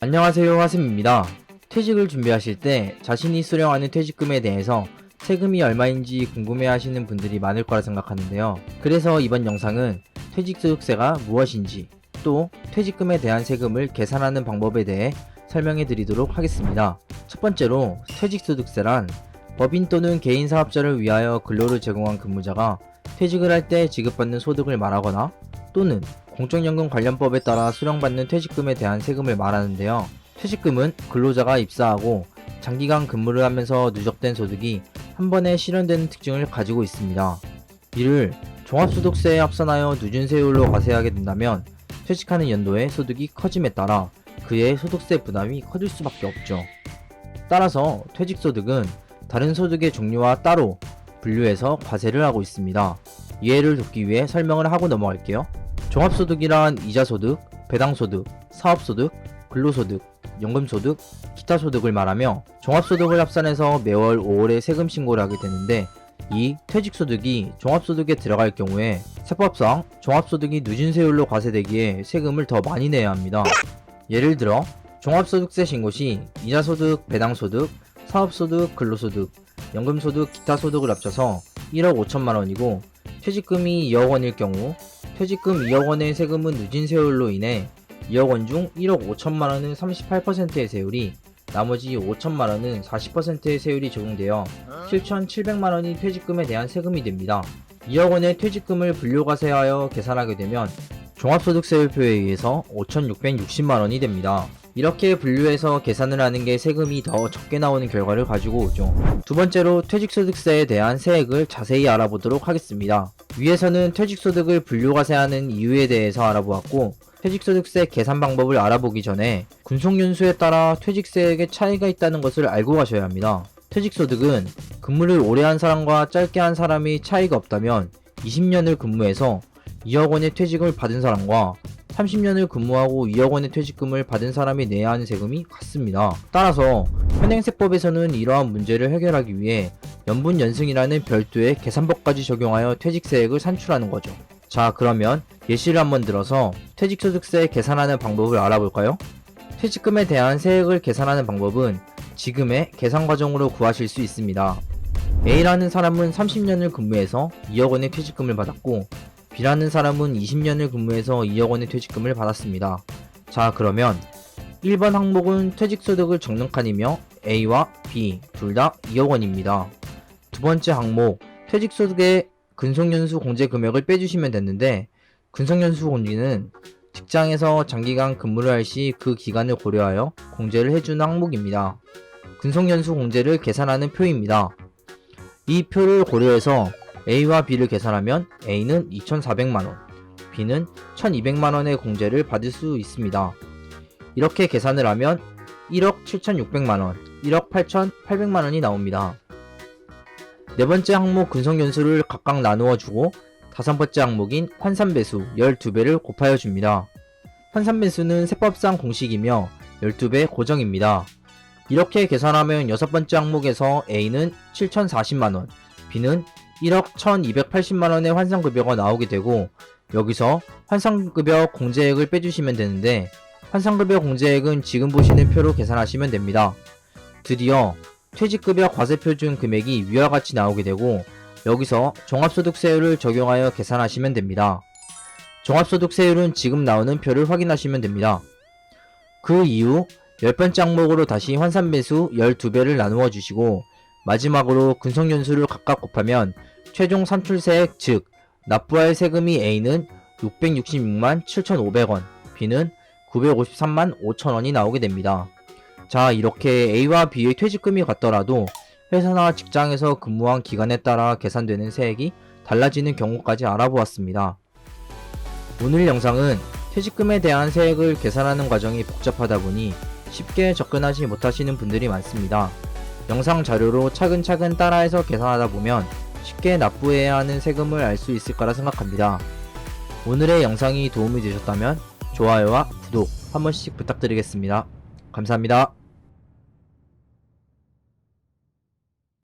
안녕하세요, 하슴입니다. 퇴직을 준비하실 때 자신이 수령하는 퇴직금에 대해서 세금이 얼마인지 궁금해하시는 분들이 많을 거라 생각하는데요. 그래서 이번 영상은 퇴직소득세가 무엇인지, 또 퇴직금에 대한 세금을 계산하는 방법에 대해 설명해 드리도록 하겠습니다. 첫 번째로 퇴직소득세란 법인 또는 개인 사업자를 위하여 근로를 제공한 근무자가 퇴직을 할 때 지급받는 소득을 말하거나, 또는 공적연금 관련법에 따라 수령받는 퇴직금에 대한 세금을 말하는데요. 퇴직금은 근로자가 입사하고 장기간 근무를 하면서 누적된 소득이 한 번에 실현되는 특징을 가지고 있습니다. 이를 종합소득세에 합산하여 늦은 세율로 과세하게 된다면 퇴직하는 연도의 소득이 커짐에 따라 그의 소득세 부담이 커질 수밖에 없죠. 따라서 퇴직소득은 다른 소득의 종류와 따로 분류해서 과세를 하고 있습니다. 이해를 돕기 위해 설명을 하고 넘어갈게요. 종합소득이란 이자소득, 배당소득, 사업소득, 근로소득, 연금소득, 기타소득을 말하며 종합소득을 합산해서 매월 5월에 세금 신고를 하게 되는데, 이 퇴직소득이 종합소득에 들어갈 경우에 세법상 종합소득이 늦은 세율로 과세되기에 세금을 더 많이 내야 합니다. 예를 들어 종합소득세 신고 시 이자소득, 배당소득, 사업소득, 근로소득, 연금소득, 기타소득을 합쳐서 1억 5천만 원이고, 퇴직금이 2억 원일 경우 퇴직금 2억 원의 세금은 늦은 세율로 인해 2억 원 중 1억 5천만 원은 38%의 세율이, 나머지 5천만 원은 40%의 세율이 적용되어 7,700만 원이 퇴직금에 대한 세금이 됩니다. 2억 원의 퇴직금을 분류과세하여 계산하게 되면 종합소득세율표에 의해서 5,660만 원이 됩니다. 이렇게 분류해서 계산을 하는 게 세금이 더 적게 나오는 결과를 가지고 오죠. 두 번째로 퇴직소득세에 대한 세액을 자세히 알아보도록 하겠습니다. 위에서는 퇴직소득을 분류과세하는 이유에 대해서 알아보았고, 퇴직소득세 계산 방법을 알아보기 전에 근속연수에 따라 퇴직세액의 차이가 있다는 것을 알고 가셔야 합니다. 퇴직소득은 근무를 오래 한 사람과 짧게 한 사람이 차이가 없다면 20년을 근무해서 2억 원의 퇴직을 받은 사람과 30년을 근무하고 2억 원의 퇴직금을 받은 사람이 내야 하는 세금이 같습니다. 따라서 현행세법에서는 이러한 문제를 해결하기 위해 연분연승이라는 별도의 계산법까지 적용하여 퇴직세액을 산출하는 거죠. 자, 그러면 예시를 한번 들어서 퇴직소득세 계산하는 방법을 알아볼까요? 퇴직금에 대한 세액을 계산하는 방법은 지금의 계산 과정으로 구하실 수 있습니다. A라는 사람은 30년을 근무해서 2억 원의 퇴직금을 받았고, B라는 사람은 20년을 근무해서 2억 원의 퇴직금을 받았습니다. 자, 그러면 1번 항목은 퇴직소득을 적는 칸이며 A와 B 둘 다 2억 원입니다. 두 번째 항목, 퇴직소득의 근속연수 공제 금액을 빼주시면 됐는데, 근속연수 공제는 직장에서 장기간 근무를 할 시 그 기간을 고려하여 공제를 해주는 항목입니다. 근속연수 공제를 계산하는 표입니다. 이 표를 고려해서 A와 B를 계산하면 A는 2,400만원, B는 1,200만원의 공제를 받을 수 있습니다. 이렇게 계산을 하면 1억 7,600만원, 1억 8,800만원이 나옵니다. 네 번째 항목 근속연수를 각각 나누어 주고, 다섯 번째 항목인 환산배수 12배를 곱하여 줍니다. 환산배수는 세법상 공식이며 12배 고정입니다. 이렇게 계산하면 여섯 번째 항목에서 A는 7,040만원, B는 1억 1,280만원의 환산급여가 나오게 되고, 여기서 환산급여 공제액을 빼주시면 되는데, 환산급여 공제액은 지금 보시는 표로 계산하시면 됩니다. 드디어 퇴직급여 과세표준 금액이 위와 같이 나오게 되고, 여기서 종합소득세율을 적용하여 계산하시면 됩니다. 종합소득세율은 지금 나오는 표를 확인하시면 됩니다. 그 이후 10번째 항목으로 다시 환산배수 12배를 나누어 주시고, 마지막으로 근속연수를 각각 곱하면 최종 산출세액, 즉 납부할 세금이 A는 666만 7,500원, B는 953만 5천원이 나오게 됩니다. 자, 이렇게 A와 B의 퇴직금이 같더라도 회사나 직장에서 근무한 기간에 따라 계산되는 세액이 달라지는 경우까지 알아보았습니다. 오늘 영상은 퇴직금에 대한 세액을 계산하는 과정이 복잡하다 보니 쉽게 접근하지 못하시는 분들이 많습니다. 영상 자료로 차근차근 따라해서 계산하다 보면 쉽게 납부해야 하는 세금을 알 수 있을 거라 생각합니다. 오늘의 영상이 도움이 되셨다면 좋아요와 구독 한 번씩 부탁드리겠습니다. 감사합니다.